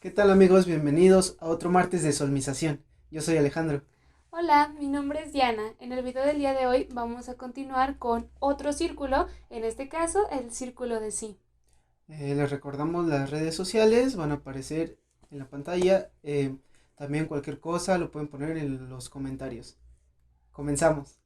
¿Qué tal amigos? Bienvenidos a otro martes de solmización. Yo soy Alejandro. Hola, mi nombre es Diana. En el video del día de hoy vamos a continuar con otro círculo, en este caso el círculo de sí. Les recordamos las redes sociales, van a aparecer en la pantalla. También cualquier cosa lo pueden poner en los comentarios. Comenzamos.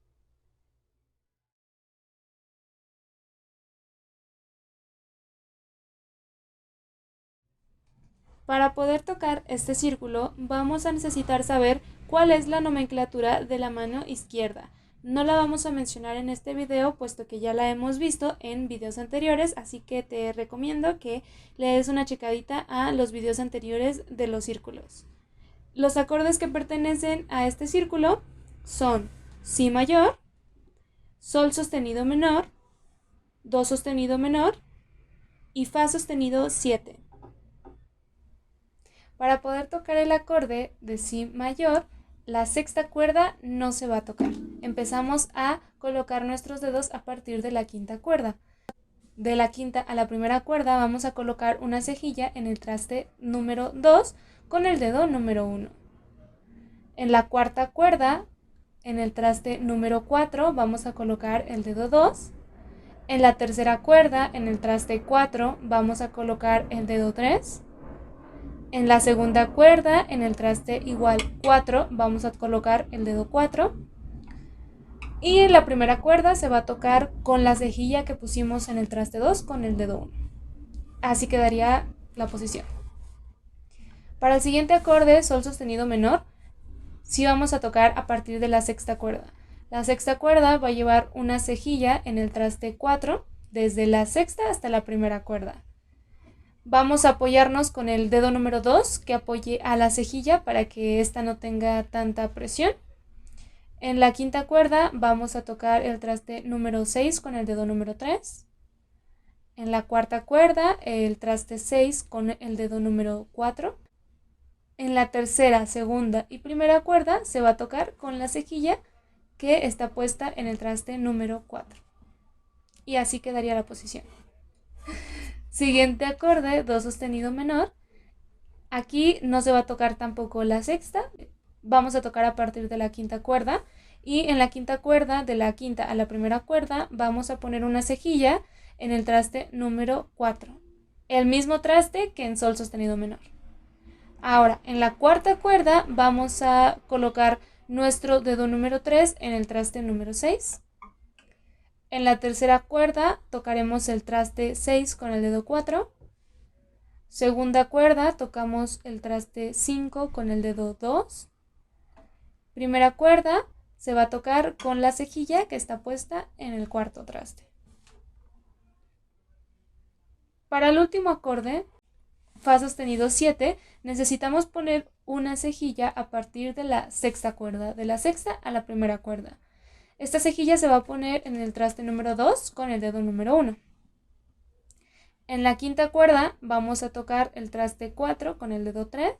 Para poder tocar este círculo vamos a necesitar saber cuál es la nomenclatura de la mano izquierda. No la vamos a mencionar en este video puesto que ya la hemos visto en videos anteriores, así que te recomiendo que le des una checadita a los videos anteriores de los círculos. Los acordes que pertenecen a este círculo son si mayor, sol sostenido menor, do sostenido menor y fa sostenido 7. Para poder tocar el acorde de si mayor, la sexta cuerda no se va a tocar. Empezamos a colocar nuestros dedos a partir de la quinta cuerda. De la quinta a la primera cuerda vamos a colocar una cejilla en el traste número 2 con el dedo número 1. En la cuarta cuerda, en el traste número 4, vamos a colocar el dedo 2. En la tercera cuerda, en el traste 4, vamos a colocar el dedo 3. En la segunda cuerda, en el traste igual 4, vamos a colocar el dedo 4. Y en la primera cuerda se va a tocar con la cejilla que pusimos en el traste 2 con el dedo 1. Así quedaría la posición. Para el siguiente acorde, sol sostenido menor, sí vamos a tocar a partir de la sexta cuerda. La sexta cuerda va a llevar una cejilla en el traste 4, desde la sexta hasta la primera cuerda. Vamos a apoyarnos con el dedo número 2 que apoye a la cejilla para que ésta no tenga tanta presión. En la quinta cuerda vamos a tocar el traste número 6 con el dedo número 3. En la cuarta cuerda el traste 6 con el dedo número 4. En la tercera, segunda y primera cuerda se va a tocar con la cejilla que está puesta en el traste número 4. Y así quedaría la posición. Siguiente acorde, do sostenido menor. Aquí no se va a tocar tampoco la sexta. Vamos a tocar a partir de la quinta cuerda. Y en la quinta cuerda, de la quinta a la primera cuerda, vamos a poner una cejilla en el traste número 4. El mismo traste que en sol sostenido menor. Ahora, en la cuarta cuerda vamos a colocar nuestro dedo número 3 en el traste número 6. En la tercera cuerda tocaremos el traste 6 con el dedo 4. Segunda cuerda tocamos el traste 5 con el dedo 2. Primera cuerda se va a tocar con la cejilla que está puesta en el cuarto traste. Para el último acorde, fa sostenido 7, necesitamos poner una cejilla a partir de la sexta cuerda, de la sexta a la primera cuerda. Esta cejilla se va a poner en el traste número 2 con el dedo número 1. En la quinta cuerda vamos a tocar el traste 4 con el dedo 3.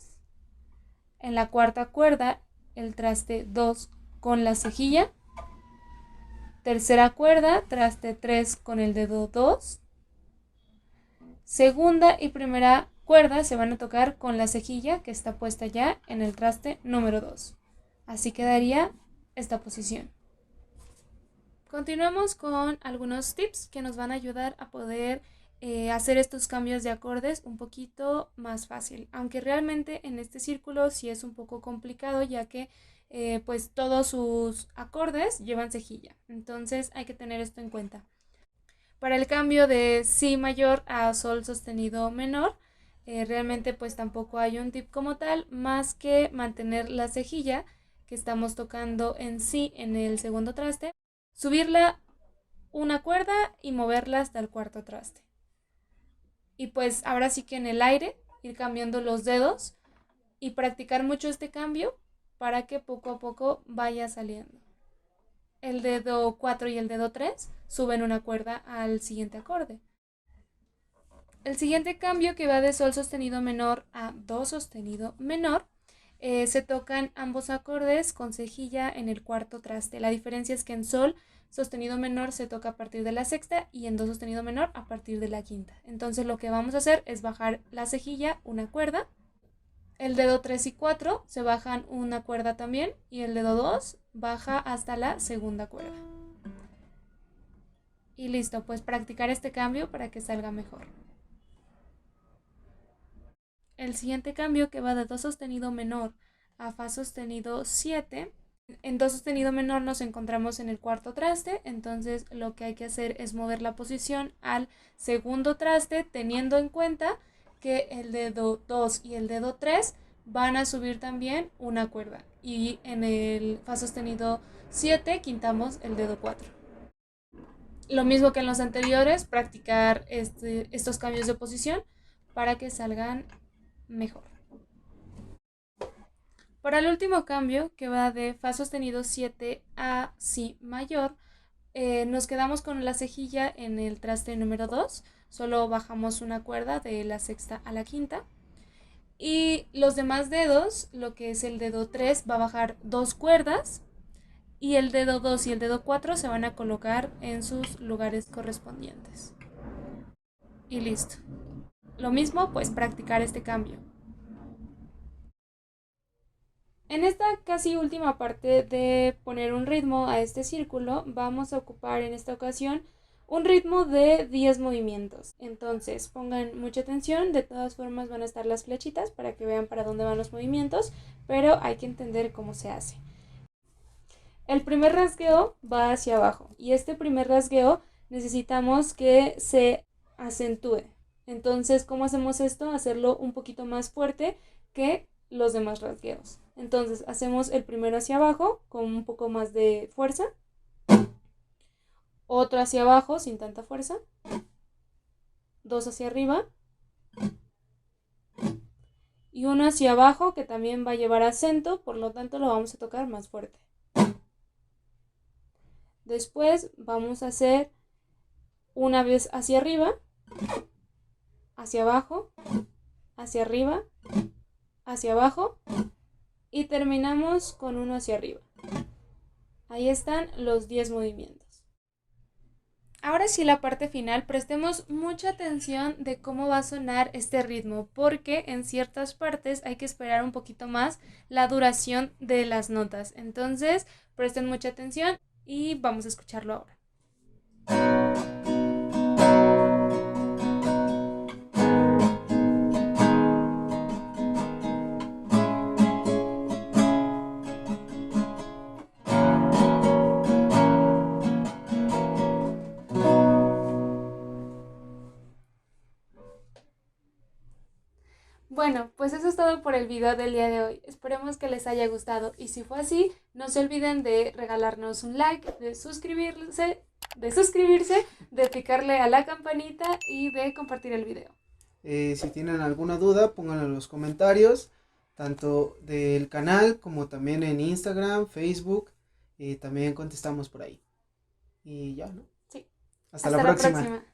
En la cuarta cuerda el traste 2 con la cejilla. Tercera cuerda, traste 3 con el dedo 2. Segunda y primera cuerda se van a tocar con la cejilla que está puesta ya en el traste número 2. Así quedaría esta posición. Continuamos con algunos tips que nos van a ayudar a poder hacer estos cambios de acordes un poquito más fácil, aunque realmente en este círculo sí es un poco complicado, ya que pues todos sus acordes llevan cejilla, entonces hay que tener esto en cuenta. Para el cambio de si mayor a sol sostenido menor, realmente pues tampoco hay un tip como tal, más que mantener la cejilla que estamos tocando en si en el segundo traste, subirla una cuerda y moverla hasta el cuarto traste. Y pues ahora sí que en el aire ir cambiando los dedos y practicar mucho este cambio para que poco a poco vaya saliendo. El dedo 4 y el dedo 3 suben una cuerda al siguiente acorde. El siguiente cambio, que va de sol sostenido menor a do sostenido menor, se tocan ambos acordes con cejilla en el cuarto traste. La diferencia es que en sol sostenido menor se toca a partir de la sexta y en do sostenido menor a partir de la quinta. Entonces lo que vamos a hacer es bajar la cejilla una cuerda El dedo 3 y 4 se bajan una cuerda también y el dedo 2 baja hasta la segunda cuerda. Y listo, pues practicar este cambio para que salga mejor. El siguiente cambio, que va de do sostenido menor a fa sostenido 7. En do sostenido menor nos encontramos en el cuarto traste, entonces lo que hay que hacer es mover la posición al segundo traste, teniendo en cuenta que el dedo 2 y el dedo 3 van a subir también una cuerda. Y en el fa sostenido 7 quintamos el dedo 4. Lo mismo que en los anteriores, practicar estos cambios de posición para que salgan mejor. Para el último cambio, que va de fa sostenido 7 a si mayor, nos quedamos con la cejilla en el traste número 2, solo bajamos una cuerda de la sexta a la quinta. Y los demás dedos, lo que es el dedo 3, va a bajar 2 cuerdas y el dedo 2 y el dedo 4 se van a colocar en sus lugares correspondientes. Y listo. Lo mismo, pues practicar este cambio. En esta casi última parte de poner un ritmo a este círculo, vamos a ocupar en esta ocasión un ritmo de 10 movimientos. Entonces pongan mucha atención, de todas formas van a estar las flechitas para que vean para dónde van los movimientos, pero hay que entender cómo se hace. El primer rasgueo va hacia abajo y este primer rasgueo necesitamos que se acentúe. Entonces, ¿cómo hacemos esto? Hacerlo un poquito más fuerte que los demás rasgueos. Entonces, hacemos el primero hacia abajo con un poco más de fuerza, otro hacia abajo sin tanta fuerza, 2 hacia arriba y uno hacia abajo que también va a llevar acento, por lo tanto lo vamos a tocar más fuerte. Después vamos a hacer una vez hacia arriba, hacia abajo, hacia arriba, hacia abajo y terminamos con uno hacia arriba. Ahí están los 10 movimientos. Ahora sí, la parte final, prestemos mucha atención de cómo va a sonar este ritmo, porque en ciertas partes hay que esperar un poquito más la duración de las notas. Entonces, presten mucha atención y vamos a escucharlo ahora. Bueno, pues eso es todo por el video del día de hoy. Esperemos que les haya gustado y si fue así, no se olviden de regalarnos un like, de suscribirse, de picarle a la campanita y de compartir el video. Si tienen alguna duda, pónganlo en los comentarios, tanto del canal como también en Instagram, Facebook, también contestamos por ahí. Y ya, ¿no? Sí. Hasta la próxima.